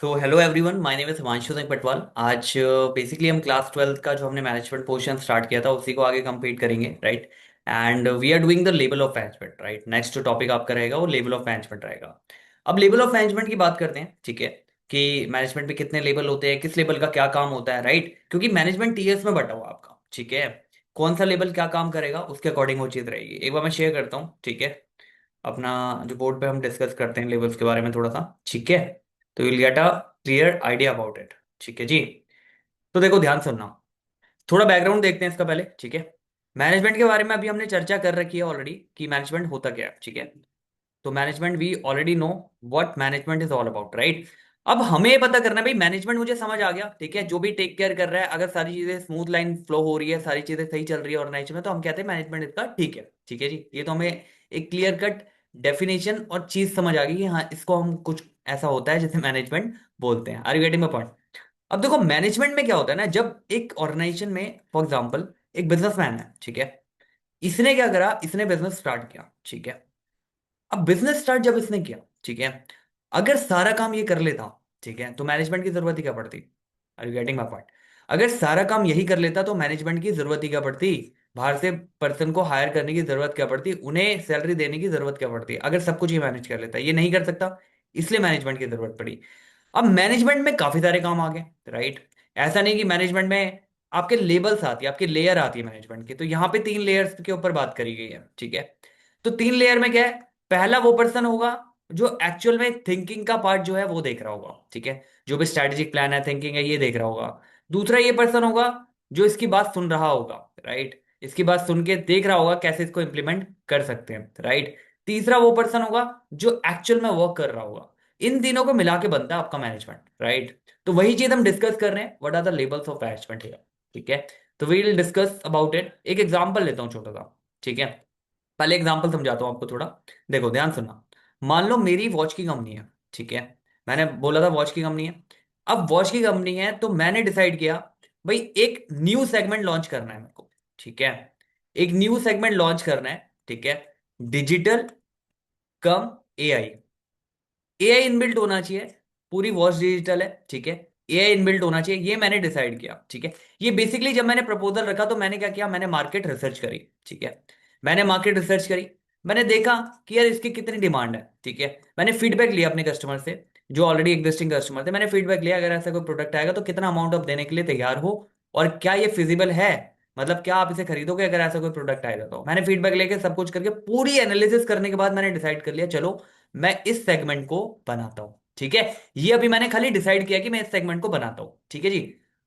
तो hello everyone, my name is Himanshu Singh Patwal. आज basically हम क्लास 12th का जो हमने मैनेजमेंट पोर्शन स्टार्ट किया था उसी को आगे कंप्लीट करेंगे, right. And we are doing the level of management, right. Next जो टॉपिक आपका रहेगा वो लेवल ऑफ मैनेजमेंट रहेगा। अब लेवल ऑफ मैनेजमेंट की बात करते हैं, ठीक है। कि मैनेजमेंट में कितने लेवल होते हैं, किस लेवल का क्या काम होता है, राइट। क्योंकि मैनेजमेंट टीयर्स में बटा हुआ है आपका, ठीक है। कौन सा लेवल क्या काम करेगा उसके अकॉर्डिंग वो चीज़ रहेगी। एक बार मैं शेयर करता हूँ, ठीक है। अपना जो बोर्ड पे हम डिस्कस करते हैं लेवल्स के बारे में थोड़ा सा, ठीक है। तो will get a clear idea about it, ठीक है जी। तो देखो, ध्यान सुनना। थोड़ा बैकग्राउंड देखते हैं इसका पहले, ठीक है। मैनेजमेंट के बारे में अभी हमने चर्चा कर रखी है ऑलरेडी कि मैनेजमेंट होता क्या है, ठीक है। तो management we already know what management is all about, right. अब हमें पता करना है भाई, मैनेजमेंट मुझे समझ आ गया, ठीक है। जो भी टेक केयर कर रहा है, अगर सारी चीजें स्मूथ लाइन फ्लो हो रही है, सारी चीजें सही चल रही है ऑर्गेनाइजेशन में, तो हम कहते हैं मैनेजमेंट इसका ठीक है, ठीक है जी। ये तो हमें एक क्लियर कट डेफिनेशन और चीज समझ आ गई कि हाँ, इसको हम कुछ ऐसा होता है जिसे मैनेजमेंट बोलते हैं। Are you getting my point? अब देखो, मैनेजमेंट में क्या होता है ना, जब एक ऑर्गेनाइजेशन में फॉर एग्जाम्पल एक बिजनेसमैन है, ठीक है। इसने क्या करा, इसने बिजनेस स्टार्ट किया, ठीक है। अब बिजनेस स्टार्ट जब इसने किया, ठीक है, अगर सारा काम ये कर लेता, ठीक है, तो मैनेजमेंट की जरूरत ही क्या पड़ती? Are you getting my point? अगर सारा काम यही कर लेता तो मैनेजमेंट की जरूरत ही क्या पड़ती? बाहर से पर्सन को हायर करने की जरूरत क्या पड़ती? उन्हें सैलरी देने की जरूरत क्या पड़ती? अगर सब कुछ ये मैनेज कर लेता, ये नहीं कर सकता, इसलिए मैनेजमेंट की जरूरत पड़ी। अब मैनेजमेंट में काफी सारे काम आ गए, राइट। ऐसा नहीं कि मैनेजमेंट में आपके लेवल्स आती है, आपके लेयर आती है मैनेजमेंट की। तो यहाँ पे 3 लेयर्स के ऊपर बात करी गई है, ठीक है। तो 3 लेयर में क्या है? पहला वो पर्सन होगा जो एक्चुअल में थिंकिंग का पार्ट जो है वो देख रहा होगा, ठीक है। जो भी स्ट्रैटेजिक प्लान है, थिंकिंग है, ये देख रहा होगा। दूसरा ये पर्सन होगा जो इसकी बात सुन रहा होगा, राइट। इसकी बात सुन के देख रहा होगा कैसे इसको इंप्लीमेंट कर सकते हैं, राइट। तीसरा वो पर्सन होगा जो एक्चुअल में वर्क कर रहा होगा। इन तीनों को मिला के बनता है आपका मैनेजमेंट, राइट। तो वही चीज हम डिस्कस कर रहे हैं, what are the levels of management here, ठीक है। तो we will discuss about it. एक एग्जांपल लेता हूँ छोटा सा, ठीक है। पहले एग्जांपल समझाता हूँ आपको थोड़ा। देखो, ध्यान सुनना। मान लो मेरी वॉच की कंपनी है, ठीक है। मैंने बोला था वॉच की कंपनी है। अब वॉच की कंपनी है तो मैंने डिसाइड किया, भाई एक न्यू सेगमेंट लॉन्च करना है मेरे को, ठीक है। एक न्यू सेगमेंट लॉन्च करना है, ठीक है। डिजिटल कम एआई। एआई इनबिल्ट होना चाहिए। पूरी वॉच डिजिटल है, ठीक है। एआई इनबिल्ट होना चाहिए, ये मैंने डिसाइड किया, ठीक है। ये बेसिकली जब मैंने प्रपोजल रखा तो मैंने क्या किया, मैंने मार्केट रिसर्च करी, ठीक है। मैंने मार्केट रिसर्च करी। मैंने देखा कि यार इसकी कितनी डिमांड है, ठीक है। मैंने फीडबैक लिया अपने कस्टमर से, जो ऑलरेडी एग्जिस्टिंग कस्टमर थे। मैंने फीडबैक लिया, अगर ऐसा कोई प्रोडक्ट आएगा तो कितना अमाउंट आप देने के लिए तैयार हो, और क्या ये फिजिबल है, मतलब क्या आप इसे खरीदोगे अगर ऐसा कोई प्रोडक्ट आएगा। तो मैंने फीडबैक लेके सब कुछ करके पूरी एनालिसिस करने के बाद मैंने डिसाइड कर लिया, चलो मैं इस सेगमेंट को बनाता हूं, ठीक है। ये अभी मैंने खाली डिसाइड किया कि मैं इस सेगमेंट को बनाता हूं, ठीक है जी।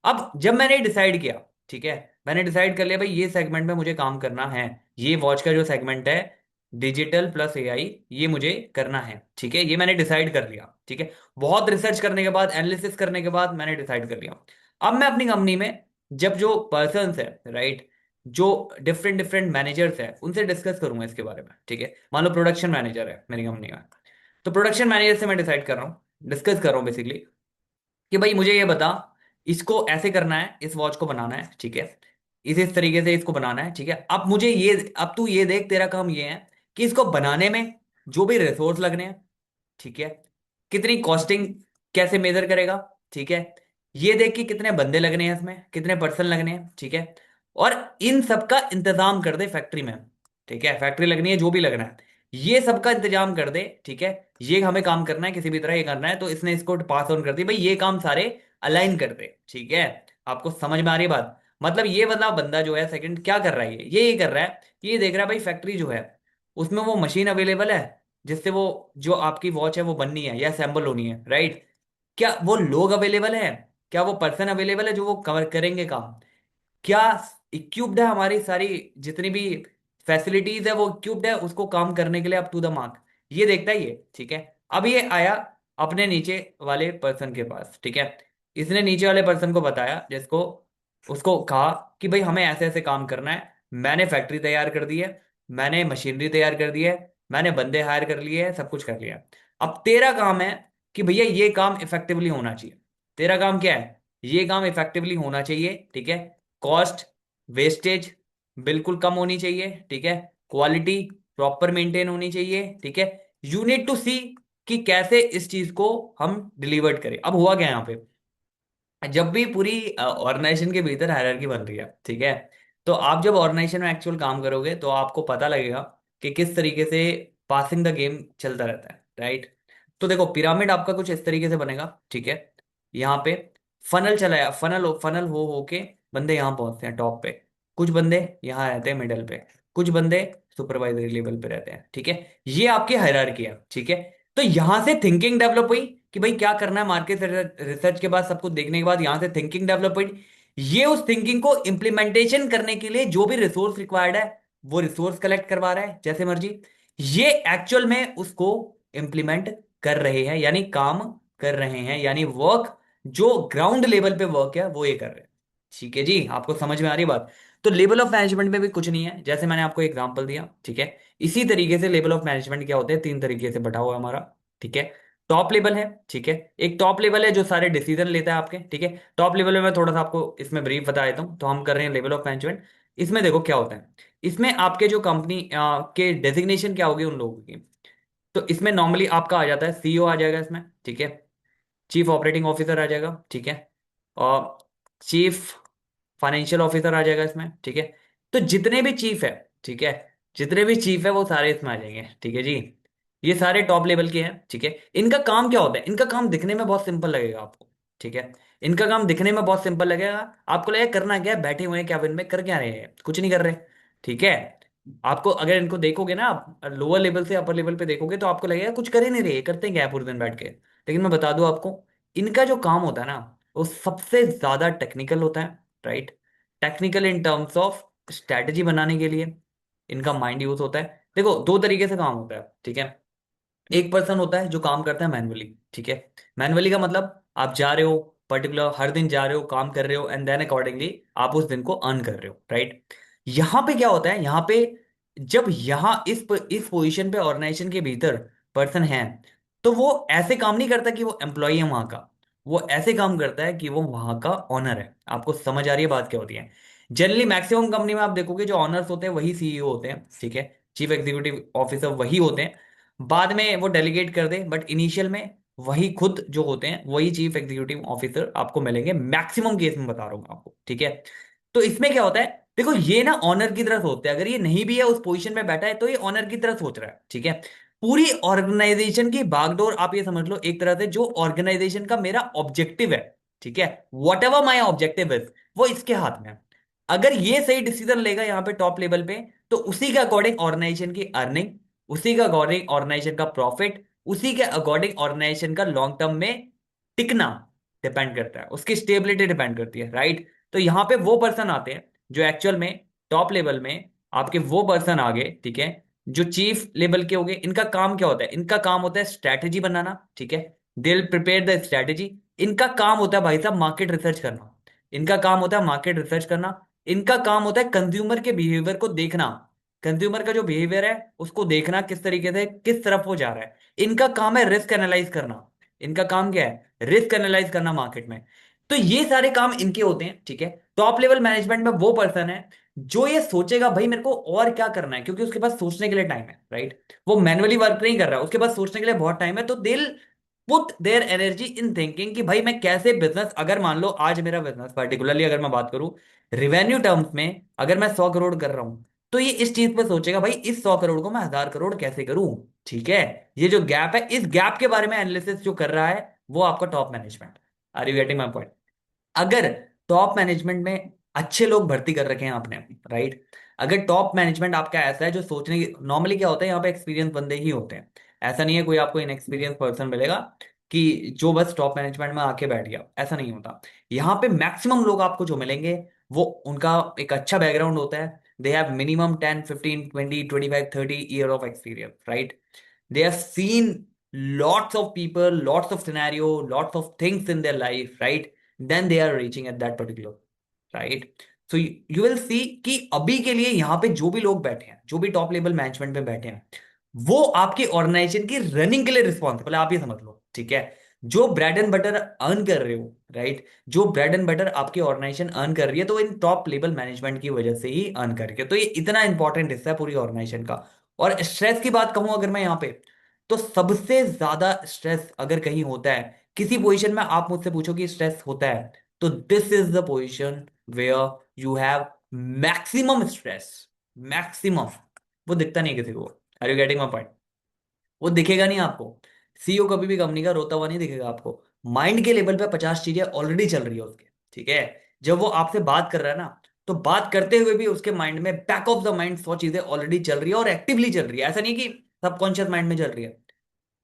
अब जब मैंने डिसाइड किया, ठीक है, मैंने डिसाइड कर लिया भाई ये सेगमेंट में मुझे काम करना है। ये वॉच का जो सेगमेंट है, डिजिटल प्लस एआई, ये मुझे करना है, ठीक है। ये मैंने डिसाइड कर लिया, ठीक है। बहुत रिसर्च करने के बाद, एनालिसिस करने के बाद मैंने डिसाइड कर लिया। अब मैं अपनी कंपनी में जब जो पर्सन है, राइट, जो डिफरेंट डिफरेंट मैनेजर्स है, उनसे डिस्कस करूंगा इसके बारे में, ठीक है। मान लो प्रोडक्शन मैनेजर है मेरी कंपनी में, तो प्रोडक्शन मैनेजर से मैं डिसाइड कर रहा हूँ, डिस्कस कर रहा हूँ बेसिकली, कि भाई मुझे ये बता, इसको ऐसे करना है, इस वॉच को बनाना है, ठीक है। इस तरीके से इसको बनाना है, ठीक है। अब तू ये देख, तेरा काम ये है कि इसको बनाने में जो भी रिसोर्स लगने हैं, ठीक है। कितनी कॉस्टिंग कैसे मेजर करेगा, ठीक है। ये देख कि कितने बंदे लगने हैं इसमें, कितने पर्सन लगने हैं, ठीक है। और इन सब का इंतजाम कर दे फैक्ट्री में, ठीक है। फैक्ट्री लगनी है, जो भी लगना है, ये सब का इंतजाम कर दे, ठीक है। ये हमें काम करना है, किसी भी तरह ये करना है, तो इसने इसको पास ऑन कर दी भाई, ये काम सारे अलाइन कर दे, ठीक है। आपको समझ में आ रही है बात? मतलब ये वाला बंदा जो है सेकंड क्या कर रहा है, ये कर रहा है, ये देख रहा है भाई फैक्ट्री जो है उसमें वो मशीन अवेलेबल है जिससे वो जो आपकी वॉच है वो बननी है या असेंबल होनी है, राइट। क्या वो लोग अवेलेबल है, क्या वो पर्सन अवेलेबल है जो वो कवर करेंगे काम, क्या इक्विप्ड है हमारी सारी जितनी भी फैसिलिटीज है वो इक्विप्ड है उसको काम करने के लिए अप टू द मार्क, ये देखता है ये, ठीक है। अब ये आया अपने नीचे वाले पर्सन के पास, ठीक है। इसने नीचे वाले पर्सन को बताया, जिसको उसको कहा कि भाई हमें ऐसे ऐसे काम करना है, मैंने फैक्ट्री तैयार कर दी है, मैंने मशीनरी तैयार कर दी है, मैंने बंदे हायर कर लिए हैं, सब कुछ कर लिया। अब तेरा काम है कि भैया ये काम इफेक्टिवली होना चाहिए। तेरा काम क्या है? ये काम इफेक्टिवली होना चाहिए, ठीक है। कॉस्ट, वेस्टेज बिल्कुल कम होनी चाहिए, ठीक है। क्वालिटी प्रॉपर मेंटेन होनी चाहिए, ठीक है। यू नीड टू सी कि कैसे इस चीज को हम डिलीवर्ड करें। अब हुआ क्या यहाँ पे, जब भी पूरी ऑर्गेनाइजेशन के भीतर हायरार्की बन रही है, ठीक है, तो आप जब ऑर्गेनाइजेशन में एक्चुअल काम करोगे तो आपको पता लगेगा कि किस तरीके से पासिंग द गेम चलता रहता है, राइट। तो देखो पिरामिड आपका कुछ इस तरीके से बनेगा, ठीक है। यहाँ पे फनल चलाया, फनल फनल हो के बंदे यहाँ पहुंचते हैं टॉप पे, कुछ बंदे यहाँ रहते हैं मिडल पे, कुछ बंदे सुपरवाइजरी लेवल पे रहते हैं, ठीक है। ये आपकी हायरार्की है, ठीक है। तो यहां से थिंकिंग डेवलप हुई कि भाई क्या करना है, मार्केट रिसर्च के बाद सब कुछ देखने के बाद यहां से थिंकिंग डेवलप हुई। ये उस थिंकिंग को इम्प्लीमेंटेशन करने के लिए जो भी रिसोर्स रिक्वायर्ड है वो रिसोर्स कलेक्ट करवा रहा है जैसे मर्जी, ये एक्चुअल में उसको इम्प्लीमेंट कर रहे हैं, यानी काम कर रहे हैं, यानी वर्क जो ग्राउंड लेवल पे वर्क है वो ये कर रहे हैं। ठीक है जी, आपको समझ में आ रही बात। तो लेवल ऑफ मैनेजमेंट में भी कुछ नहीं है, जैसे मैंने आपको एग्जांपल दिया, ठीक है। इसी तरीके से लेवल ऑफ मैनेजमेंट क्या होते हैं, तीन तरीके से बटा हुआ है हमारा, ठीक है। टॉप लेवल है, ठीक है, एक टॉप लेवल है जो सारे डिसीजन लेता है आपके, ठीक है। टॉप लेवल में मैं थोड़ा सा आपको इसमें ब्रीफ बता देता हूँ। तो हम कर रहे हैं लेवल ऑफ मैनेजमेंट। इसमें देखो क्या होता है, इसमें आपके जो कंपनी के डेजिग्नेशन क्या होगी उन लोगों की। तो इसमें नॉर्मली आपका आ जाता है सीईओ आ जाएगा इसमें, ठीक है। चीफ ऑपरेटिंग ऑफिसर आ जाएगा, ठीक है। और चीफ फाइनेंशियल ऑफिसर आ जाएगा इसमें, ठीक है। तो जितने भी चीफ है, ठीक है, जितने भी चीफ है वो सारे इसमें आ जाएंगे, ठीक है जी। ये सारे टॉप लेवल के हैं, ठीक है। इनका काम क्या होता है, इनका काम दिखने में बहुत सिंपल लगेगा आपको, ठीक है। इनका काम दिखने में बहुत सिंपल लगेगा, आपको लगेगा करना क्या है, बैठे हुए हैं कैबिन में, कर क्या रहे हैं, कुछ नहीं कर रहे, ठीक है। आपको अगर इनको देखोगे ना आप लोअर लेवल से अपर लेवल पे देखोगे तो आपको लगेगा कुछ कर ही नहीं रहे, करते हैं क्या है पूरे दिन बैठ के। लेकिन मैं बता दूं आपको, इनका जो काम होता है ना वो सबसे ज्यादा टेक्निकल होता है, right. Technical in terms of strategy बनाने के लिए इनका माइंड यूज होता है। देखो दो तरीके से काम होता है, ठीक है। एक पर्सन होता है जो काम करता है मैनुअली, ठीक है। मैनुअली का मतलब आप जा रहे हो, पर्टिकुलर हर दिन जा रहे हो, काम कर रहे हो, एंड देन अकॉर्डिंगली आप उस दिन को अर्न कर रहे हो, राइट। यहां पे क्या होता है, यहां पे जब यहां इस पोजीशन पे ऑर्गेनाइजेशन के भीतर पर्सन है, तो वो ऐसे काम नहीं करता कि वो एम्प्लॉय है वहां का, वो ऐसे काम करता है कि वो वहां का ऑनर है। आपको समझ आ रही है बात क्या होती है। जनरली मैक्सिमम कंपनी में आप देखोगे जो ऑनर्स होते हैं वही सीईओ होते हैं, ठीक है। चीफ एग्जीक्यूटिव ऑफिसर वही होते हैं, बाद में वो डेलीगेट कर दे, बट इनिशियल में वही खुद जो होते हैं वही चीफ एग्जीक्यूटिव ऑफिसर आपको मिलेंगे, मैक्सिमम केस में बता रहा हूं आपको, ठीक है। तो इसमें क्या होता है, देखो ये ना ऑनर की तरह सोचते हैं, अगर ये नहीं भी है उस पोजीशन में बैठा है तो ये ऑनर की तरह सोच रहा है, ठीक है। पूरी ऑर्गेनाइजेशन की बागडोर आप ये समझ लो एक तरह से, जो ऑर्गेनाइजेशन का मेरा ऑब्जेक्टिव है, ठीक है, what ever my objective is, वो इसके हाथ में है। अगर ये सही डिसीजन लेगा यहाँ पे टॉप लेवल पे, तो उसी के अकॉर्डिंग ऑर्गेनाइजेशन की अर्निंग, उसी के अकॉर्डिंग ऑर्गेनाइजेशन का प्रॉफिट, उसी के अकॉर्डिंग ऑर्गेनाइजेशन का लॉन्ग टर्म में टिकना डिपेंड करता है, उसकी स्टेबिलिटी डिपेंड करती है, राइट। तो यहां पे वो पर्सन आते हैं जो एक्चुअल में टॉप लेवल में आपके वो पर्सन आ गए, ठीक है, जो चीफ लेवल के हो गए। इनका काम क्या होता है, इनका काम होता है स्ट्रैटेजी बनाना, ठीक है। They will prepare the strategy. इनका काम होता है भाई साहब मार्केट रिसर्च करना, इनका काम होता है मार्केट रिसर्च करना। इनका काम होता है कंज्यूमर के बिहेवियर को देखना, कंज्यूमर का जो बिहेवियर है उसको देखना किस तरीके से किस तरफ वो जा रहा है। इनका काम है रिस्क एनालाइज करना, इनका काम क्या है, रिस्क एनालाइज करना मार्केट में। तो ये सारे काम इनके होते हैं, ठीक है। टॉप लेवल मैनेजमेंट में वो पर्सन है जो ये सोचेगा भाई मेरे को और क्या करना है, क्योंकि उसके पास सोचने के लिए टाइम है, राइट। वो मैनुअली वर्क नहीं कर रहा है, उसके पास सोचने के लिए बहुत टाइम है, तो दिल put their energy in thinking कि भाई मैं कैसे बिजनेस, अगर मान लो आज मेरा बिजनेस पर्टिकुलरली अगर मैं बात करूं रिवेन्यू टर्म्स में, अगर मैं 100 करोड़ कर रहा हूं, तो ये इस चीज पे सोचेगा भाई इस 100 करोड़ को मैं 1000 करोड़ कैसे करूं, ठीक है। ये जो गैप है, इस गैप के बारे में एनालिसिस जो कर रहा है वो आपका top management. Are you getting my point. अगर टॉप मैनेजमेंट में अच्छे लोग भर्ती कर रखे हैं आपने, राइट, अगर टॉप मैनेजमेंट आपका ऐसा है जो सोचने की, नॉर्मली क्या होता है यहाँ पे एक्सपीरियंस बंदे ही होते हैं, ऐसा नहीं है कोई आपको इनएक्सपीरियंस पर्सन मिलेगा कि जो बस टॉप मैनेजमेंट में आके बैठ गया, ऐसा नहीं होता। यहाँ पे मैक्सिमम लोग आपको जो मिलेंगे वो उनका एक अच्छा बैकग्राउंड होता है, they have minimum 10 15 20 25 30 year of experience, right. they have seen lots of people, lots of scenario, lots of things in their life, right? Then they are reaching at that particular, right? So you will see कि अभी के लिए यहाँ पे जो भी लोग बैठे हैं, जो भी टॉप लेवल मैनेजमेंट में बैठे हैं, वो आपकी ऑर्गेनाइजेशन की रनिंग के लिए रिस्पॉन्सिबल है, आप ये समझ लो, ठीक है। जो ब्रेड एंड बटर अर्न कर रहे हो, राइट, जो ब्रेड एंड बटर आपकी ऑर्गेनाइजेशन अर्न कर रही है तो इन टॉप लेवल मैनेजमेंट की वजह से ही अर्न करके, तो ये इतना इंपॉर्टेंट हिस्सा है पूरी ऑर्गेनाइजेशन का। और स्ट्रेस की बात कहूं अगर मैं यहाँ पे, तो सबसे ज्यादा स्ट्रेस अगर कहीं होता है किसी पोजीशन में, आप मुझसे पूछो कि स्ट्रेस होता है, तो this is the position where you have maximum stress. Maximum. वो दिखता नहीं किसी को। Are you getting my point? वो दिखेगा नहीं आपको। सीईओ कभी भी कंपनी का रोता हुआ नहीं दिखेगा आपको। माइंड के लेवल पे 50 चीजें ऑलरेडी चल रही है उसके, ठीक है। जब वो आपसे बात कर रहा है ना, तो बात करते हुए भी उसके माइंड में बैक ऑफ द माइंड 100 चीजें ऑलरेडी चल रही है और एक्टिवली चल रही है। ऐसा नहीं कि सबकॉन्शियस माइंड में चल रही है,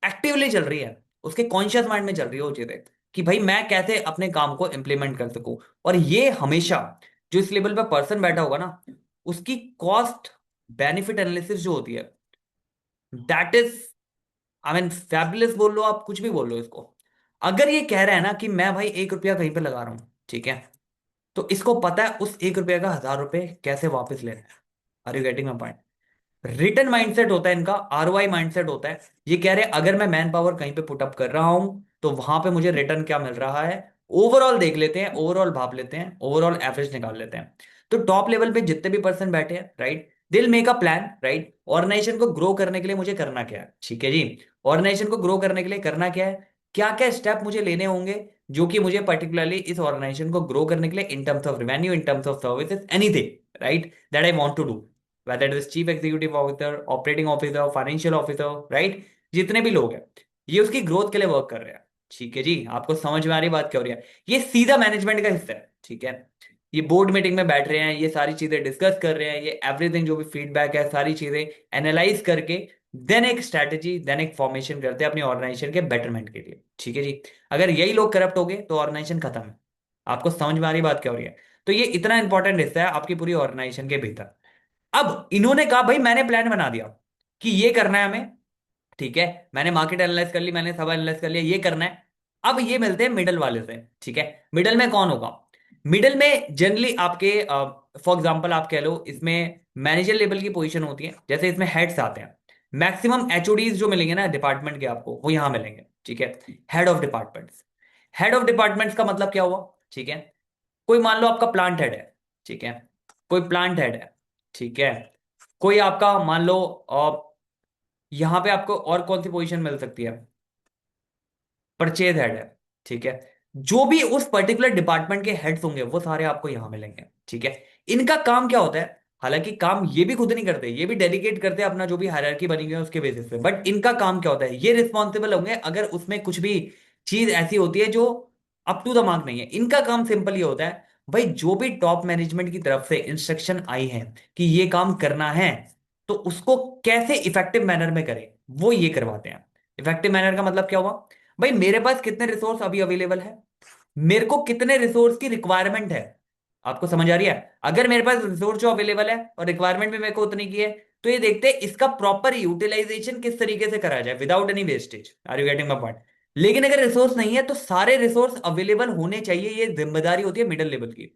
एक्टिवली चल रही है। उसके कॉन्शियस माइंड में चल रही है वो चीजें, कि भाई मैं कैसे अपने काम को इंप्लीमेंट कर सकूं। और ये हमेशा जो इस लेवल पे पर्सन बैठा होगा ना, उसकी कॉस्ट बेनिफिट एनालिसिस जो होती है, that is, I mean fabulous बोल लो, आप कुछ भी बोल लो इसको। अगर ये कह रहा है ना कि मैं भाई 1 रुपया कहीं पे लगा रहा हूं, ठीक है, तो इसको पता है उस 1 रुपया का 1000 रुपए कैसे वापस लेना है। Are you getting my point? Return mindset होता है इनका, आरओआई माइंडसेट होता है। ये कह रहे हैं अगर मैं मैन पावर कहीं पे पुट अप कर रहा हूं, तो वहां पे मुझे रिटर्न क्या मिल रहा है। ओवरऑल देख लेते हैं, ओवरऑल भाप लेते हैं, ओवरऑल एवरेज निकाल लेते हैं। तो टॉप लेवल पे जितने भी पर्सन बैठे हैं, right, they'll make a plan, right, organisation को ग्रो करने के लिए मुझे करना क्या है, ठीक है जी। ऑर्गेनाइजेशन को ग्रो करने के लिए करना क्या है, क्या क्या स्टेप मुझे लेने होंगे, जो कि मुझे पर्टिकुलरली इस ऑर्गेनाइजेशन को ग्रो करने के लिए in terms of revenue, in terms of services, anything, right, that I want to do, whether it is chief executive officer, operating officer, financial officer, right, जितने भी लोग हैं, ये उसकी ग्रोथ के लिए वर्क कर रहे हैं, ठीक है जी। आपको समझ में आ रही बात क्या हो रही है? ये सीधा मैनेजमेंट का हिस्सा है, ठीक है। ये बोर्ड मीटिंग में बैठ रहे हैं, ये सारी चीजें डिस्कस कर रहे हैं, ये एवरीथिंग जो भी फीडबैक है, सारी चीजें एनालाइज करके देन एक स्ट्रैटेजी, देन एक फॉर्मेशन करते हैं अपनी ऑर्गेनाइजेशन के बेटरमेंट के लिए, ठीक है जी। अगर यही लोग करप्ट हो गए तो ऑर्गेनाइजेशन खत्म है। आपको समझ में आ रही बात क्या हो रही है? तो ये इतना इंपॉर्टेंट हिस्सा है आपकी पूरी ऑर्गेनाइजेशन के भीतर। अब इन्होंने कहा भाई मैंने प्लान बना दिया कि ये करना है हमें, ठीक है। मैंने मार्केट एनालाइज कर ली, मैंने सब एनालाइज कर लिया, ये करना है। अब ये मिलते हैं मिडल वाले से, ठीक है। मिडल में कौन होगा? मिडल में जनरली आपके, फॉर एग्जांपल आप कह लो इसमें मैनेजर लेवल की पोजीशन होती है, जैसे इसमें हेड्स आते हैं। मैक्सिमम एचओडीज जो मिलेंगे ना डिपार्टमेंट के आपको, वो यहां मिलेंगे, ठीक है। Head of departments. Head of departments का मतलब क्या हुआ, ठीक है। कोई मान लो आपका प्लांट हेड है, ठीक है। कोई प्लांट हेड है, ठीक है। कोई आपका मान लो यहां पे आपको और कौन सी पोजीशन मिल सकती है, परचेज हेड है, ठीक है। जो भी उस पर्टिकुलर डिपार्टमेंट के हेड्स होंगे वो सारे आपको यहां मिलेंगे, ठीक है। इनका काम क्या होता है, हालांकि काम ये भी खुद नहीं करते, ये भी डेलीगेट करते हैं अपना जो भी हायरार्की बनी हुई है उसके बेसिस पे, बट इनका काम क्या होता है, ये रिस्पॉन्सिबल होंगे अगर उसमें कुछ भी चीज ऐसी होती है जो अप टू द मार्क नहीं है। इनका काम सिंपल ये होता है, भाई जो भी टॉप मैनेजमेंट की तरफ से इंस्ट्रक्शन आई है कि ये काम करना है, तो उसको कैसे इफेक्टिव मैनर में करें, वो ये करवाते हैं। इफेक्टिव मैनर का मतलब क्या हुआ, भाई मेरे पास कितने रिसोर्स अभी अवेलेबल है, मेरे को कितने रिसोर्स की रिक्वायरमेंट है। आपको समझ आ रही है? अगर मेरे पास रिसोर्स जो अवेलेबल है और रिक्वायरमेंट भी मेरे को उतनी की है, तो ये देखते हैं इसका प्रॉपर यूटिलाइजेशन किस तरीके से करा जाए without any wastage. Are you getting my point? लेकिन अगर रिसोर्स नहीं है, तो सारे रिसोर्स अवेलेबल होने चाहिए, ये जिम्मेदारी होती है मिडिल लेवल की।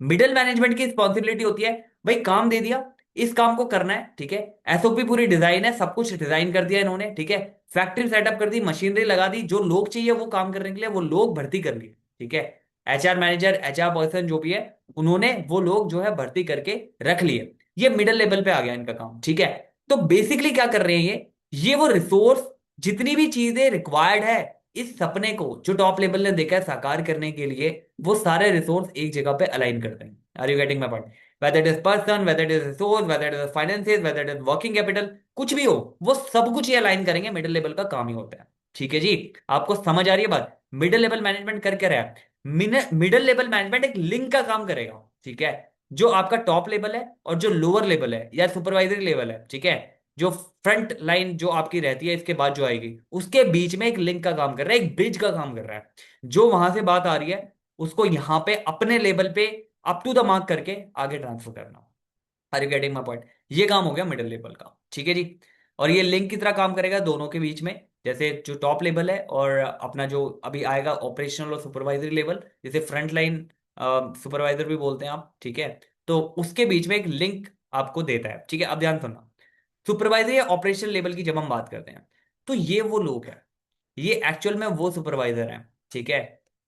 मिडिल मैनेजमेंट की रिस्पॉन्सिबिलिटी होती है, भाई काम दे दिया, इस काम को करना है, ठीक है। एसओपी पूरी डिजाइन है, सब कुछ डिजाइन कर दिया इन्होंने, ठीक है। फैक्ट्री सेटअप कर दी, मशीनरी लगा दी, जो लोग चाहिए वो काम करने के लिए वो लोग भर्ती कर लिए, ठीक है। एचआर मैनेजर, एचआर पर्सन जो भी है, उन्होंने वो लोग जो है भर्ती करके रख लिए। ये मिडिल लेवल पे आ गया इनका काम, ठीक है। तो बेसिकली क्या कर रहे हैं ये वो रिसोर्स, जितनी भी चीजें रिक्वायर्ड है इस सपने को जो टॉप लेवल ने देखा है साकार करने के लिए, वो सारे रिसोर्स एक जगह पे अलाइन करते हैं। Are you getting my point? whether it is person, whether it is resource, whether it is finances, whether it is working capital, कुछ भी हो, वो सब कुछ ये अलाइन करेंगे, मिडिल लेवल का काम ही होता है, ठीक है जी। आपको समझ आ रही है बात? मिडिल लेवल मैनेजमेंट कर क्या रहा है? मिडिल लेवल मैनेजमेंट एक लिंक का काम करेगा, ठीक है। जो आपका टॉप लेवल है और जो लोअर लेवल है या सुपरवाइजरी लेवल है, ठीक है, जो फ्रंट लाइन जो आपकी रहती है इसके बाद जो आएगी, उसके बीच में एक लिंक का काम कर रहा है, एक ब्रिज का काम कर रहा है। जो वहां से बात आ रही है उसको यहां पे अपने लेवल पे अप टू द मार्क करके आगे ट्रांसफर करना। Are you getting my point? ये काम हो गया मिडिल लेवल का, ठीक है जी। और ये लिंक की तरह काम करेगा दोनों के बीच में, जैसे जो टॉप लेवल है और अपना जो अभी आएगा ऑपरेशनल और सुपरवाइजरी लेवल, जैसे फ्रंट लाइन सुपरवाइजर भी बोलते हैं आप, ठीक है। तो उसके बीच में एक लिंक आपको देता है, ठीक है। अब ध्यान सुनना, सुपरवाइजरी या ऑपरेशन लेवल की जब हम बात करते हैं, तो ये वो लोग हैं, ये एक्चुअल में वो सुपरवाइजर हैं, ठीक है,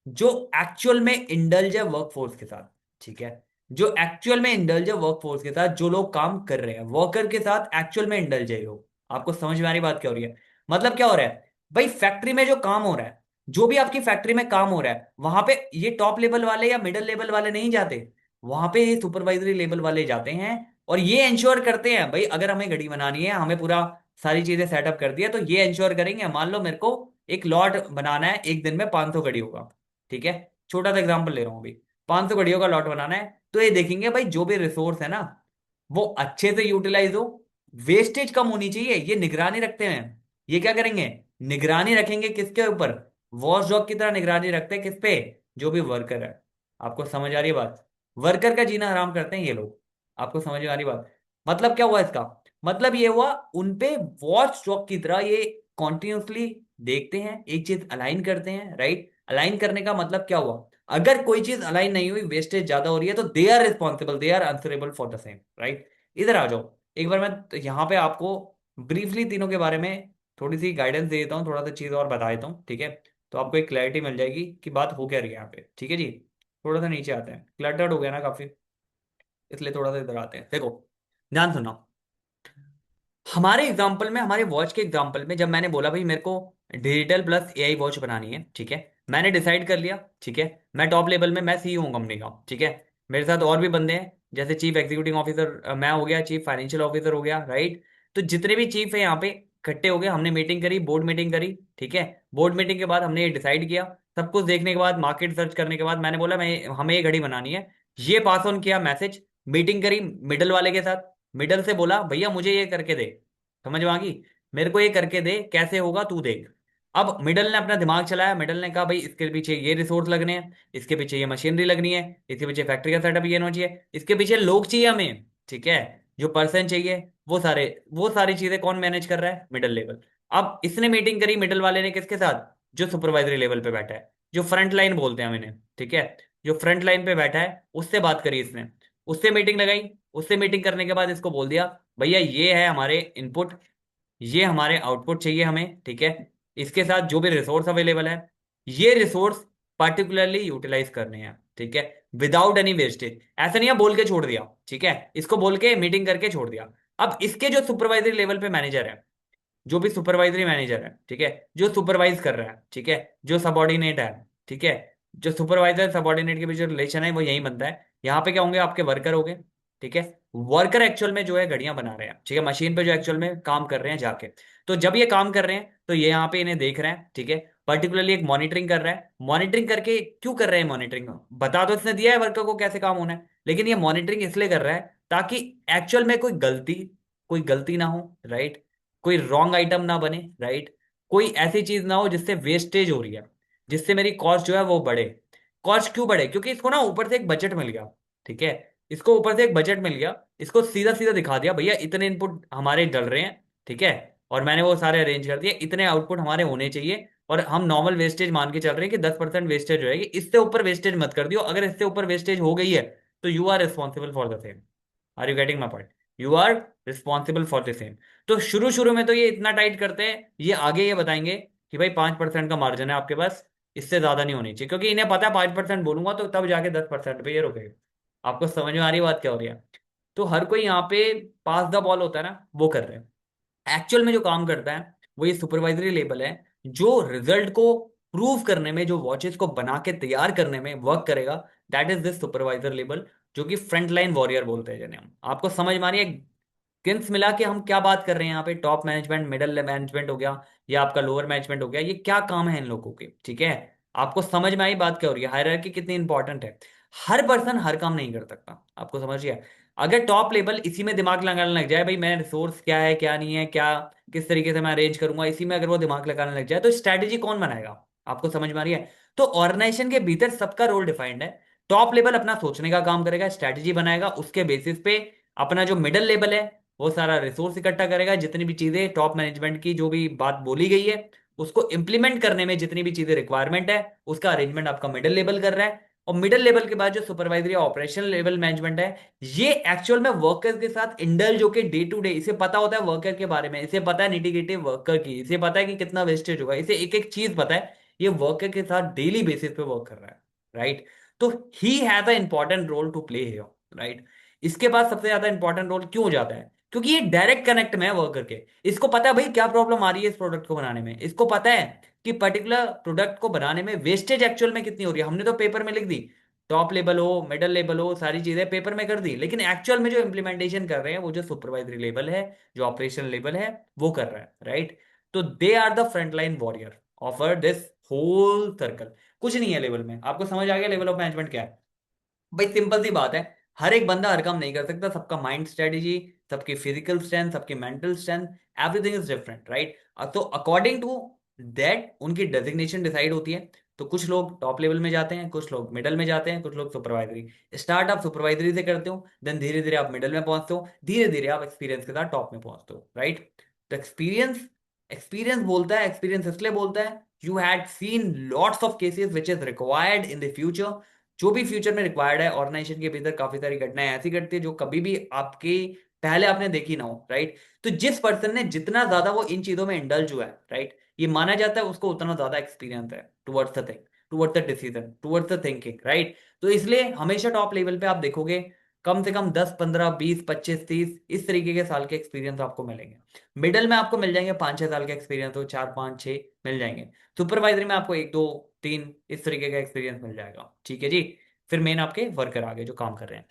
जो एक्चुअल में इंडल्ज है वर्कफोर्स के साथ, ठीक है। जो एक्चुअल में इंडल्ज है वर्कफोर्स के साथ, जो लोग काम कर रहे हैं वर्कर के साथ एक्चुअल में इंडल्ज है लोग। आपको समझ में आ रही बात क्या हो रही है? मतलब क्या हो रहा है भाई, फैक्ट्री में जो काम हो रहा है, जो भी आपकी फैक्ट्री में काम हो रहा है, वहां पे ये टॉप लेवल वाले या मिडिल लेवल वाले नहीं जाते, वहां पे ये सुपरवाइजरी लेवल वाले जाते हैं। और ये इंश्योर करते हैं भाई, अगर हमें घड़ी बनानी है, हमें पूरा सारी चीजें सेटअप कर दिया, तो ये इंश्योर करेंगे, मान लो मेरे को एक लॉट बनाना है, एक दिन में 500 घड़ी होगा, ठीक है, छोटा सा एग्जांपल ले रहा हूँ अभी, 500 घड़ियों का लॉट बनाना है, तो ये देखेंगे भाई जो भी रिसोर्स है ना, वो अच्छे से यूटिलाइज हो, वेस्टेज कम होनी चाहिए, ये निगरानी रखते हैं। ये क्या करेंगे, निगरानी रखेंगे किसके ऊपर, वॉच डॉग की तरह निगरानी रखते हैं किस पे, जो भी वर्कर है। आपको समझ आ रही है बात, वर्कर का जीना हराम करते हैं ये लोग। आपको समझ में आ रही बात, मतलब क्या हुआ इसका, मतलब ये हुआ उनपे वॉच डॉग की तरह ये कॉन्टिन्यूसली देखते हैं, एक चीज अलाइन करते हैं, राइट। अलाइन करने का मतलब क्या हुआ, अगर कोई चीज अलाइन नहीं हुई, वेस्टेज ज्यादा हो रही है, तो they are responsible, they are answerable for the same, right. इधर आ जाओ, एक बार मैं यहाँ पे आपको ब्रीफली तीनों के बारे में थोड़ी सी गाइडेंस दे देता हूँ, थोड़ा सा चीज और बता देता हूँ, ठीक है। तो आपको एक क्लैरिटी मिल जाएगी कि बात हो क्या रही है यहाँ पे, ठीक है जी। थोड़ा सा नीचे आते हैं, क्लटर्ड हो गया ना काफी, इसलिए थोड़ा सा इधर आते हैं। देखो, ध्यान सुनो, हमारे एग्जाम्पल में, हमारे वॉच के एग्जाम्पल में, जब मैंने बोला भाई मेरे को डिजिटल प्लस एआई वॉच बनानी है, ठीक है, मैंने डिसाइड कर लिया, ठीक है, मैं टॉप लेवल में, मैं सीईओ हूँ कंपनी का, ठीक है, मेरे साथ और भी बंदे हैं, जैसे चीफ एग्जीक्यूटिव ऑफिसर मैं हो गया, चीफ फाइनेंशियल ऑफिसर हो गया, राइट। तो जितने भी चीफ है यहाँ पे इकट्ठे हो गए, हमने मीटिंग करी, बोर्ड मीटिंग करी, ठीक है। बोर्ड मीटिंग के बाद हमने ये डिसाइड किया, सब कुछ देखने के बाद, मार्केट सर्च करने के बाद, मैंने बोला मैं हमें ये घड़ी बनानी है, ये पास ऑन किया मैसेज, मीटिंग करी मिडल वाले के साथ, मिडल से बोला भैया मुझे ये करके दे, समझ में आ गई, मेरे को ये करके दे, कैसे होगा तू देख। अब मिडल ने अपना दिमाग चलाया, मिडल ने कहा भाई इसके पीछे ये रिसोर्स लगने हैं, इसके पीछे ये मशीनरी लगनी है, इसके पीछे फैक्ट्री का सेटअप ये होना चाहिए, इसके पीछे लोग चाहिए हमें, ठीक है, जो पर्सन चाहिए, वो सारी चीजें कौन मैनेज कर रहा है, मिडल लेवल। अब इसने मीटिंग करी मिडल वाले ने किसके साथ, जो सुपरवाइजरी लेवल पे बैठा है, जो फ्रंट लाइन बोलते हैं हम इन्हें, ठीक है, जो फ्रंट लाइन पे बैठा है, उससे बात करी इसने, उससे मीटिंग लगाई, उससे मीटिंग करने के बाद इसको बोल दिया भैया ये है हमारे इनपुट, ये हमारे आउटपुट चाहिए हमें, ठीक है, इसके साथ जो भी रिसोर्स अवेलेबल है, ये रिसोर्स पर्टिकुलरली यूटिलाइज करने हैं, ठीक है, विदाउट एनी वेस्टेज। ऐसा नहीं है बोल के छोड़ दिया, ठीक है, इसको बोल के मीटिंग करके छोड़ दिया। अब इसके जो सुपरवाइजरी लेवल पे मैनेजर है, जो भी सुपरवाइजरी मैनेजर है, ठीक है, जो सुपरवाइज कर रहा है, ठीक है, जो सबॉर्डिनेट है, ठीक है, जो सुपरवाइजर सबॉर्डिनेट के बीच जो रिलेशन है वो यही बनता है। यहाँ पे क्या होंगे, आपके वर्कर होंगे, ठीक है, वर्कर एक्चुअल में जो है घड़ियां बना रहे हैं, ठीक है, मशीन पे जो एक्चुअल में काम कर रहे हैं जाके। तो जब ये काम कर रहे हैं, तो ये यहाँ पे इन्हें देख रहे हैं, ठीक है, पर्टिकुलरली एक मॉनिटरिंग कर रहा है, मॉनिटरिंग करके क्यों कर रहे हैं मॉनिटरिंग, बता तो इसने दिया है वर्कर को कैसे काम होना है, लेकिन ये मॉनिटरिंग इसलिए कर रहा है ताकि एक्चुअल में कोई गलती ना हो, राइट, कोई रॉन्ग आइटम ना बने, राइट, कोई ऐसी चीज ना हो जिससे वेस्टेज हो रही है, जिससे मेरी कॉस्ट जो है वो बढ़े। कॉस्ट क्यों बढ़े, क्योंकि इसको ना ऊपर से एक बजट मिल गया, ठीक है, इसको ऊपर से एक बजट मिल गया, इसको सीधा सीधा दिखा दिया भैया इतने इनपुट हमारे डल रहे हैं, ठीक है, और मैंने वो सारे अरेंज कर दिए, इतने आउटपुट हमारे होने चाहिए, और हम नॉर्मल वेस्टेज मान के चल रहे हैं कि 10% वेस्टेज रहेगी, इससे ऊपर वेस्टेज मत कर दियो, अगर इससे ऊपर वेस्टेज हो गई है तो you are responsible for the same. Are you getting my point, you are responsible for the same. तो शुरू शुरू में तो ये इतना टाइट करते हैं, ये आगे ये बताएंगे कि भाई 5% का मार्जिन है आपके पास, इससे ज्यादा नहीं होनी चाहिए, क्योंकि इन्हें पता है 5% बोलूंगा तो तब जाके 10% पे ये रुकेगा। आपको समझ में आ रही है बात क्या हो रही है। तो हर कोई यहाँ पे पास द बॉल होता है ना, वो कर रहे हैं। एक्चुअल में जो काम करता है वो ये सुपरवाइजरी लेवल है, जो रिजल्ट को प्रूव करने में, जो वॉचेस को बना के तैयार करने में वर्क करेगा, that is this supervisor level, जो कि फ्रंट लाइन वॉरियर बोलते हैं जिन्हें हम। आपको समझ में आ रही है किन्स मिला के हम क्या बात कर रहे हैं यहाँ पे, टॉप मैनेजमेंट, मिडल मैनेजमेंट हो गया, या आपका लोअर मैनेजमेंट हो गया, ये क्या काम है इन लोगों के, ठीक है। आपको समझ में आई बात क्या हो रही है, हायरार्की कितनी इंपॉर्टेंट है। हर पर्सन हर काम नहीं कर सकता, आपको समझिए। अगर टॉप लेवल इसी में दिमाग लगाने लग जाए, भाई मैं रिसोर्स क्या है क्या नहीं है, क्या किस तरीके से मैं अरेंज करूंगा, इसी में अगर वो दिमाग लगाने लग जाए, तो स्ट्रैटेजी कौन बनाएगा। आपको समझ में आ रही है। तो ऑर्गेनाइजेशन के भीतर सबका रोल डिफाइंड है। टॉप लेवल अपना सोचने का काम करेगा, स्ट्रैटेजी बनाएगा, उसके बेसिस पे अपना जो मिडल लेवल है वो सारा रिसोर्स इकट्ठा करेगा, जितनी भी चीजें टॉप मैनेजमेंट की जो भी बात बोली गई है उसको इंप्लीमेंट करने में जितनी भी चीजें रिक्वायरमेंट है, उसका अरेंजमेंट आपका मिडल लेवल कर रहा है। और मिडल लेवल के बाद जो सुपरवाइजरी ऑपरेशन लेवल मैनेजमेंट है, ये एक्चुअल में वर्कर्स के साथ इंडल्ज होकर डे टू डे, इसे पता होता है वर्कर के बारे में, इसे पता है निटी वर्कर की, इसे पता है कि कितना वेस्टेज होगा, इसे एक एक चीज पता है, ये वर्कर के साथ डेली बेसिस पे वर्क कर रहा है, राइट। तो he has a important role to play here, right. इसके बाद सबसे ज्यादा इंपॉर्टेंट रोल क्यों हो जाता है, क्योंकि ये डायरेक्ट कनेक्ट में है वर्कर के। इसको पता है भाई क्या प्रॉब्लम आ रही है इस प्रोडक्ट को बनाने में, इसको पता है कि पर्टिकुलर प्रोडक्ट को बनाने में वेस्टेज एक्चुअल में कितनी हो रही है। हमने तो पेपर में लिख दी, टॉप लेवल हो मिडल लेवल हो सारी चीजें पेपर में कर दी, लेकिन एक्चुअल में जो इम्प्लीमेंटेशन कर रहे हैं वो जो सुपरवाइजरी लेवल है, जो ऑपरेशनल लेवल है, वो कर रहा है, राइट। तो they are the front line warrior of this whole circle. कुछ नहीं है लेवल में, आपको समझ आ गया लेवल ऑफ मैनेजमेंट क्या है। भाई सिंपल सी बात है, हर एक बंदा हर काम नहीं कर सकता, सबका माइंड स्ट्रेटेजी, सबकी फिजिकल स्ट्रेंथ, सबकी mental strength, everything is different, right. तो अकॉर्डिंग टू दैट उनकी डेजिग्नेशन डिसाइड होती है। तो कुछ लोग टॉप लेवल में जाते हैं, कुछ लोग मिडल में जाते हैं, कुछ लोग सुपरवाइजरी। स्टार्ट आप सुपरवाइजरी से करते हो, देन धीरे धीरे आप मिडल में पहुंचते हो, धीरे धीरे आप एक्सपीरियंस के साथ टॉप में पहुंचते हो, राइट। तो एक्सपीरियंस, एक्सपीरियंस बोलता है, एक्सपीरियंस इसलिए बोलता है you had seen lots of cases which is required in the future. जो भी फ्यूचर में रिक्वायर्ड है, ऑर्गेनाइजेशन के भीतर काफी सारी घटनाएं ऐसी घटती है जो कभी भी आपके पहले आपने देखी ना हो, राइट। तो जिस पर्सन ने जितना ज्यादा वो इन चीजों में इंडल्ज हुआ है, राइट, ये माना जाता है उसको उतना ज्यादा एक्सपीरियंस है towards the thing, towards the decision, towards the thinking, right. तो इसलिए हमेशा टॉप लेवल पे आप देखोगे कम से कम 10 15 20 25 30 इस तरीके के साल के एक्सपीरियंस आपको मिलेंगे। मिडल में आपको मिल जाएंगे 5 6 साल के एक्सपीरियंस, तो 4 5 6 मिल जाएंगे। सुपरवाइजरी में आपको 1 2 3 इस तरीके का एक्सपीरियंस मिल जाएगा, ठीक है जी। फिर मेन आपके वर्कर आगे जो काम कर रहे हैं।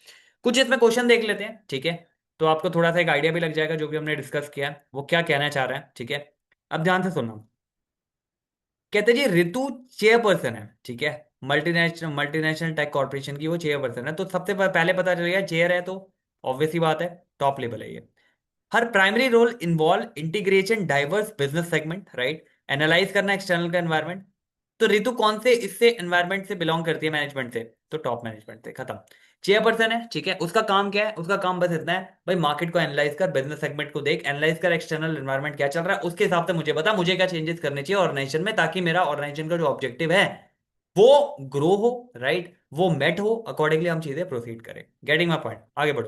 कुछ इसमें क्वेश्चन देख लेते हैं, ठीक है। तो आपको थोड़ा सा एक आइडिया भी लग जाएगा जो भी हमने डिस्कस किया है वो क्या कहना चाह रहा है, ठीक है। अब ध्यान से सुनना। कहते जी ऋतु चेयरपर्सन है, ठीक है, मल्टीनेशनल मल्टीनेशनल टेक कॉर्पोरेशन की वो चेयरपर्सन है। तो सबसे पहले पता चल गया चेयर है तो ऑब्वियस ही बात है टॉप लेवल है ये। हर primary role involve integration diverse business segment, right, analyse करना एक्सटर्नल का एनवायरमेंट। तो ऋतु कौन से इससे एनवायरमेंट से बिलोंग करती है, मैनेजमेंट से, तो टॉप मैनेजमेंट से, खत्म। चेयरपर्सन है, ठीक है, उसका काम क्या है, उसका काम बस इतना है भाई मार्केट को एनालाइज कर, बिजनेस सेगमेंट को देख, एनालाइज कर एक्सटर्नल एनवायरमेंट क्या चल रहा है, उसके हिसाब से मुझे बता मुझे क्या चेंजेस करने चाहिए ऑर्गेनाइजेशन में, ताकि मेरा ऑर्गेनाइजेशन का जो ऑब्जेक्टिव है वो ग्रो हो, राइट, वो मेट हो, अकॉर्डिंगली हम चीजें प्रोसीड करें। गेटिंग माई पॉइंट, आगे बढ़ो।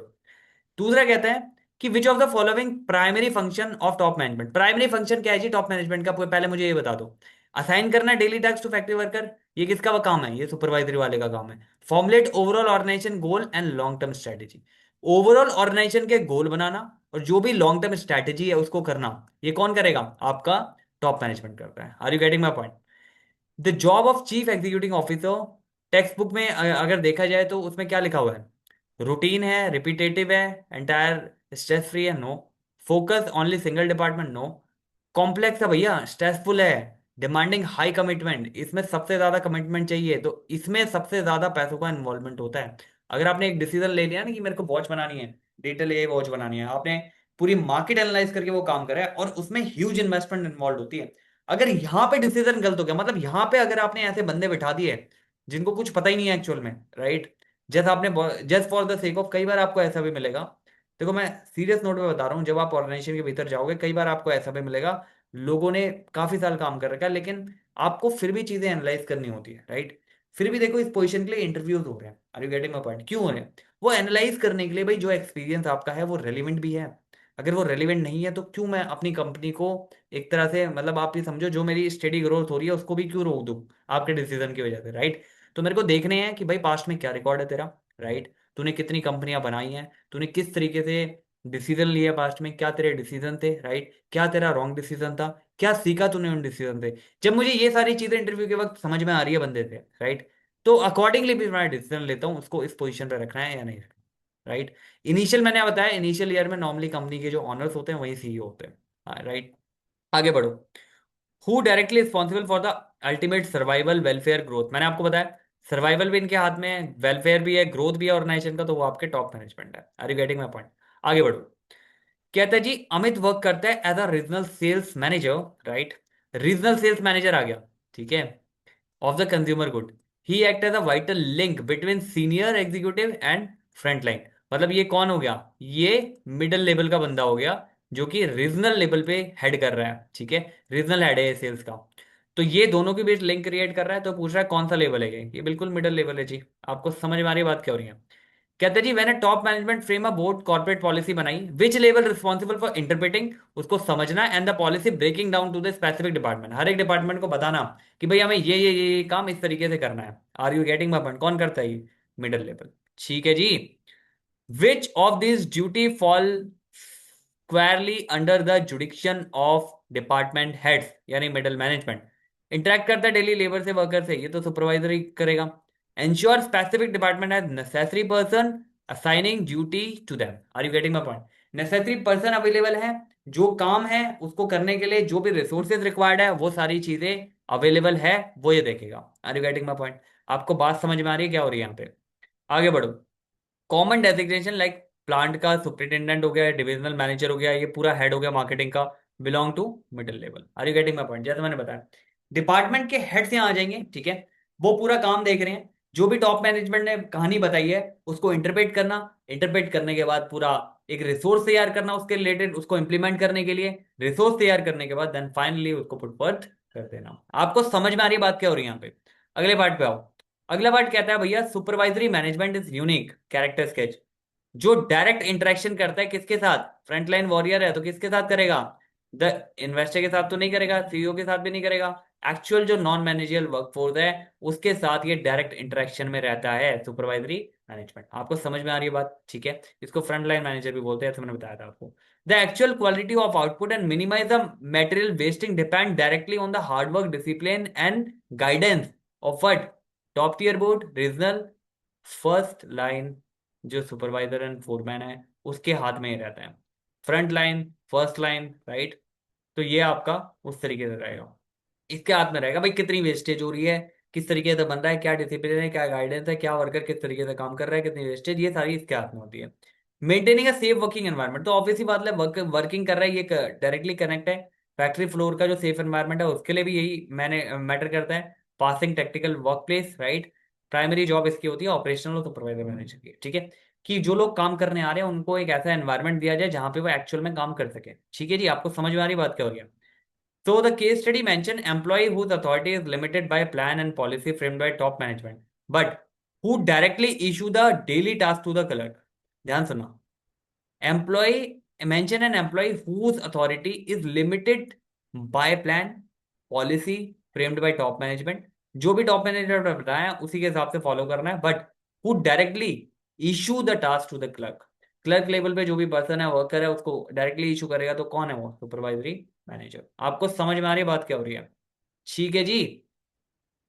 दूसरा कहता है कि which of the following primary function of top management. Primary function क्या है जी टॉप मैनेजमेंट का, पहले मुझे ये बता दो। असाइन करना daily task to factory worker, ये किसका वो काम है, ये सुपरवाइजरी वाले का काम है। Formulate overall organisation goal and long term strategy, overall organisation के गोल बनाना और जो भी लॉन्ग टर्म स्ट्रेटेजी है उसको करना, ये कौन करेगा, आपका टॉप मैनेजमेंट करता है। Are you getting my point. The job of chief executive officer, text book में अगर देखा जाए तो उसमें क्या लिखा हुआ है, रूटीन है, रिपीटेटिव है, एंटायर स्ट्रेस फ्री है, no. Focus only single department, no. Complex है भैया, स्ट्रेसफुल है, डिमांडिंग हाई कमिटमेंट, इसमें सबसे ज्यादा कमिटमेंट चाहिए, तो इसमें सबसे ज्यादा पैसों का इन्वॉल्वमेंट होता है। अगर आपने एक डिसीजन ले लिया ना कि मेरे को वॉच बनानी है, डिटेल ये वॉच बनानी है, आपने पूरी मार्केट एनालाइज करके वो काम करा है और उसमें ह्यूज इन्वेस्टमेंट इन्वॉल्व होती है। अगर यहाँ पे डिसीजन गलत हो गया, मतलब यहाँ पे अगर आपने ऐसे बंदे बिठा दिए जिनको कुछ पता ही नहीं है एक्चुअल में, राइट, जैसे आपने just for the sake of, कई बार आपको ऐसा भी मिलेगा। देखो मैं सीरियस नोट पे बता रहा हूँ, जब आप ऑर्गेनाइजेशन के भीतर जाओगे कई बार आपको ऐसा भी मिलेगा, लोगों ने काफी साल काम कर रखा है लेकिन आपको फिर भी चीजें एनालाइज करनी होती है, राइट। फिर भी देखो इस पोजीशन के लिए इंटरव्यूज हो रहे हैं, are you getting my point, क्यों हो रहे हैं, वो एनालाइज करने के लिए भाई जो एक्सपीरियंस आपका है वो रेलिवेंट भी है। अगर वो रेलिवेंट नहीं है तो क्यों मैं अपनी कंपनी को एक तरह से, मतलब आप ये समझो जो मेरी स्टेडी ग्रोथ हो रही है उसको भी क्यों रोक दूं आपके डिसीजन की वजह से, राइट। तो मेरे को देखने हैं कि भाई पास्ट में क्या रिकॉर्ड है तेरा, राइट, तूने कितनी कंपनियां बनाई हैं, तूने किस तरीके से डिसीजन लिया पास्ट में, क्या तेरे डिसीजन थे, राइट, क्या तेरा रॉन्ग डिसीजन था, क्या सीखा तूने उन डिसीजन से। जब मुझे ये सारी चीजें इंटरव्यू के वक्त समझ में आ रही है बंदे से, राइट, तो अकॉर्डिंगली भी मैं डिसीजन लेता हूँ उसको इस पोजीशन पे रखना है या नहीं रखना, राइट। इनिशियल मैंने बताया इनिशियल ईयर में नॉर्मली कंपनी के जो ऑनर्स होते हैं वही सीईओ होते हैं, राइट। आगे बढ़ो। Who directly responsible for the ultimate survival welfare growth, मैंने आपको बताया सर्वाइवल भी इनके हाथ में है, वेलफेयर भी है, ग्रोथ भी है ऑर्गेनाइजेशन का, तो वो आपके टॉप मैनेजमेंट है। Are you getting my point, आगे बढ़ो। कहता है जी अमित वर्क करता है as a regional sales manager, right, regional sales manager आ गया, ठीक है, of the consumer good. He act as a vital link between senior executive and front line. मतलब ये कौन हो गया, ये मिडिल लेवल का बंदा हो गया जो कि रीजनल लेवल पे हेड कर रहा है, ठीक है, रीजनल हेड है सेल्स का। तो ये दोनों के बीच लिंक क्रिएट कर रहा है, तो पूछ रहा है कौन सा लेवल है ये बिल्कुल मिडिल लेवल है जी। आपको समझ में आ रही है बात क्या हो रही है। कहते हैं जी मैंने top management frame a board corporate policy बनाई, which level responsible for interpreting, उसको समझना, and the policy breaking down to the specific department, हर एक डिपार्टमेंट को बताना कि भाई हमें ये काम इस तरीके से करना है। Are you getting my point, कौन करता है ये, मिडिल लेवल, ठीक है जी। Which of this duty fall squarely under the jurisdiction of department heads यानी मिडिल मैनेजमेंट। इंटरेक्ट करता है डेली लेबर से, वर्कर से, ये तो सुपरवाइजर ही करेगा। Ensure specific department has necessary person assigning duty to them. Are you getting my point? Necessary person available है, जो काम है उसको करने के लिए जो भी रिसोर्सेज रिक्वायर्ड है वो सारी चीजें अवेलेबल है, वो ये देखेगा। Are you getting my point? आपको बात समझ में आ रही है क्या हो रही है यहाँ पे? आगे बढ़ो। कॉमन डेजिग्नेशन लाइक प्लांट का सुपरिटेंडेंट हो गया, डिविजनल मैनेजर हो गया, ये पूरा हेड हो गया मार्केटिंग का, belong to middle level. Are you getting my point? जैसे मैंने बताया डिपार्टमेंट के हेड्स यहाँ आ जाएंगे, ठीक है। वो पूरा काम देख रहे हैं, जो भी टॉप मैनेजमेंट ने कहानी बताई है उसको इंटरप्रेट करना, इंटरप्रेट करने के बाद पूरा एक रिसोर्स तैयार करना उसके रिलेटेड, उसको इंप्लीमेंट करने के लिए रिसोर्स तैयार करने के बाद देन फाइनली उसको पुट फॉर्थ कर देना। आपको समझ में आ रही है बात क्या हो रही है यहाँ पे? अगले पार्ट पे आओ। अगला पार्ट कहता है भैया supervisory management is unique character sketch. जो डायरेक्ट इंटरेक्शन करता है किसके साथ? फ्रंटलाइन वॉरियर है तो किसके साथ करेगा? द इन्वेस्टर के साथ तो नहीं करेगा, सीईओ के साथ भी नहीं करेगा। एक्चुअल जो नॉन मैनेजरियल वर्कफोर्स है उसके साथ ये डायरेक्ट इंटरेक्शन में रहता है सुपरवाइजरी मैनेजमेंट। आपको समझ में आ रही है बात? ठीक है, इसको फ्रंट लाइन मैनेजर भी बोलते हैं, ऐसे मैंने बताया था आपको। The actual quality of output and minimise the material wasting depend directly on the hard work, discipline and guidance of what? Top tier board, regional, first line. जो सुपरवाइजर एंड फोरमैन है उसके हाथ में ही रहता है। Front line, first line, right. तो ये आपका उस तरीके से रहेगा, इसके हाथ में रहेगा भाई कितनी वेस्टेज हो रही है, किस तरीके से बन रहा है, क्या डिसिप्लिन है, क्या गाइडेंस है, क्या वर्कर किस तरीके से काम कर रहा है, कितनी वेस्टेज, ये सारी इसके हाथ में होती है। Maintaining a safe working environment, तो ऑब्वियसली बात है वर्किंग कर रहा है, ये डायरेक्टली कनेक्ट है। फैक्ट्री फ्लोर का जो सेफ एनवायरनमेंट है उसके लिए भी यही मैंने मैटर करता है। Passing technical work place, right. Primary job इसकी होती है ऑपरेशनल और सुपरवाइजर मैनेजर की, ठीक है। कि जो लोग काम करने आ रहे हैं उनको एक ऐसा एनवायरनमेंट दिया जाए जहां पे वो एक्चुअल में काम कर सके, ठीक है जी। आपको समझ में आ रही बात क्या हो रही है? So the case study mentioned employee whose authority is limited by plan and policy framed by top management, but who directly issue the daily task to the clerk. ध्यान सुनना। Employee mention an employee whose authority is limited by plan, policy framed by top management. जो भी top manager ने बताया उसी के हिसाब से फॉलो करना है, but who directly issue the task to the clerk. Clerk level पे जो भी पर्सन है वर्कर है उसको डायरेक्टली इशू करेगा तो कौन है वो? Supervisory manager. आपको समझ में आ रही है बात क्या हो रही है? ठीक है जी।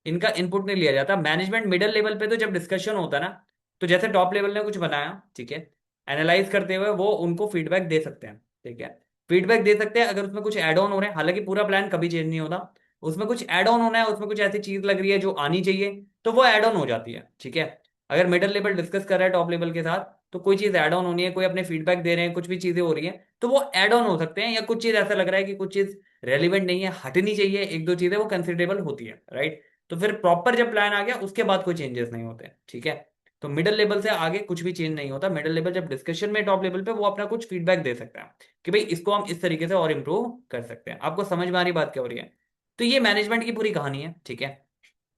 इनका इनपुट नहीं लिया जाता मैनेजमेंट मिडिल लेवल पे, तो जब डिस्कशन होता है ना, तो जैसे टॉप लेवल ने कुछ बनाया, ठीक है, एनालाइज करते हुए वो उनको फीडबैक दे सकते हैं, ठीक है। फीडबैक दे सकते हैं अगर उसमें कुछ ऐड ऑन हो रहे हैं, हालांकि पूरा प्लान कभी चेंज नहीं होता। उसमें कुछ ऐड ऑन होना है, उसमें कुछ ऐसी चीज लग रही है जो आनी चाहिए, तो वो ऐड ऑन हो जाती है, ठीक है। अगर मिडिल लेवल डिस्कस कर रहा है टॉप लेवल के साथ, तो कोई चीज ऐड ऑन होनी है, कोई अपने फीडबैक दे रहे हैं, कुछ भी चीजें हो रही है, तो वो ऐड ऑन हो सकते हैं। या कुछ चीज ऐसा लग रहा है कि कुछ चीज रेलिवेंट नहीं है, हटनी चाहिए, एक दो चीजें वो कंसिडरेबल होती है, राइट। तो फिर प्रॉपर जब प्लान आ गया उसके बाद कोई चेंजेस नहीं होते, ठीक है। तो मिडिल लेवल से आगे कुछ भी चेंज नहीं होता। मिडिल लेवल जब डिस्कशन में टॉप लेवल पे वो अपना कुछ फीडबैक दे सकता है कि भाई इसको हम इस तरीके से और इम्प्रूव कर सकते हैं। आपको समझ में आ रही बात क्या हो रही है? तो ये मैनेजमेंट की पूरी कहानी है, ठीक है।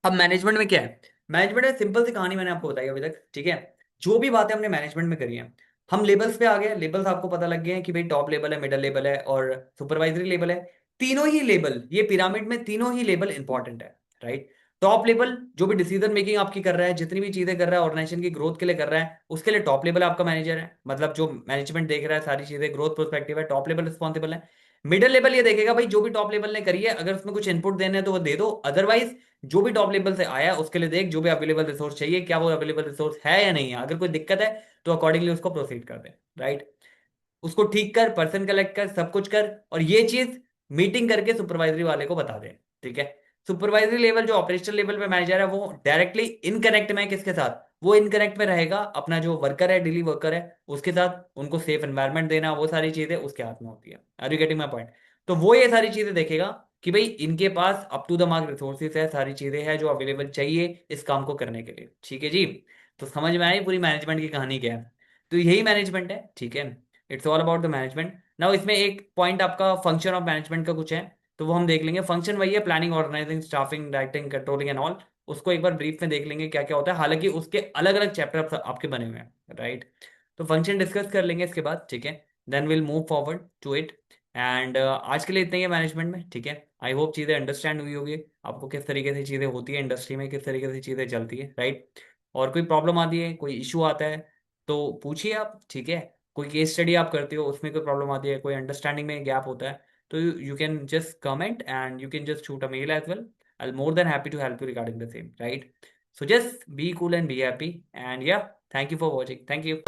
अब मैनेजमेंट में क्या है? मैनेजमेंट में सिंपल सी कहानी मैंने आपको बताई अभी तक, ठीक है। जो भी बातें हमने मैनेजमेंट में करी हैं, हम लेवल्स पे आ गए, लेवल्स आपको पता लग गए हैं कि भाई टॉप लेवल है, मिडिल लेवल है और सुपरवाइजरी लेवल है। तीनों ही लेवल, ये पिरामिड में तीनों ही लेवल इंपॉर्टेंट है, राइट। टॉप लेवल जो भी डिसीजन मेकिंग आपकी कर रहा है, जितनी भी चीजें कर रहा है ऑर्गेनाइजेशन की ग्रोथ के लिए कर रहा है, उसके लिए टॉप लेवल आपका मैनेजर है, मतलब जो मैनेजमेंट देख रहा है सारी चीजें ग्रोथ प्रोस्पेक्टिव है, टॉप लेवल रिस्पॉन्सिबल है। मिडिल लेवल ये देखेगा भाई जो भी टॉप लेवल ने करी है, अगर उसमें कुछ इनपुट देने हैं तो वो दे दो, अदरवाइज जो भी टॉप लेवल से आया है उसके लिए देख जो भी अवेलेबल रिसोर्स चाहिए क्या वो अवेलेबल रिसोर्स है या नहीं है, अगर कोई दिक्कत है तो अकॉर्डिंगली उसको प्रोसीड कर दे, राइट। उसको ठीक कर, पर्सन कलेक्ट कर, सब कुछ कर, और ये चीज मीटिंग करके सुपरवाइजरी वाले को बता दे, ठीक है। सुपरवाइजरी लेवल जो ऑपरेशनल लेवल पे मैनेजर है वो डायरेक्टली इन कनेक्ट में है किसके साथ? वो इन कनेक्ट में रहेगा अपना जो वर्कर है, डेली वर्कर है उसके साथ, उनको सेफ एनवायरनमेंट देना, वो सारी चीजें उसके हाथ में होती है। Are you getting my point? तो वो ये सारी चीजें देखेगा कि भाई इनके पास up to the mark resources है, सारी चीजें हैं जो अवेलेबल चाहिए इस काम को करने के लिए, ठीक है जी। तो समझ में आई पूरी मैनेजमेंट की कहानी क्या है? तो यही मैनेजमेंट है, ठीक है। It's all about the management. Now इसमें एक पॉइंट आपका फंक्शन ऑफ मैनेजमेंट का कुछ है, तो वो हम देख लेंगे। फंक्शन वही है planning, organising, staffing, directing, controlling and all. उसको एक बार ब्रीफ में देख लेंगे क्या क्या होता है, हालांकि उसके अलग अलग चैप्टर आपके बने हुए हैं, राइट। तो फंक्शन डिस्कस कर लेंगे इसके बाद, ठीक है। Then will move forward to it. And आज के लिए इतना ही है मैनेजमेंट में, ठीक है। आई होप चीज़ें अंडरस्टैंड हुई होगी आपको, किस तरीके से चीज़ें होती है इंडस्ट्री में, किस तरीके से चीज़ें चलती है, राइट। और कोई प्रॉब्लम आती है, कोई इशू आता है तो पूछिए आप, ठीक है। कोई केस स्टडी आप करते हो उसमें कोई प्रॉब्लम आती है, कोई अंडरस्टैंडिंग में गैप होता है, तो you can just comment and you can just shoot a mail as well. I'll more than happy to help you regarding the same, right? So just be cool and be happy. And yeah, thank you for watching. Thank you.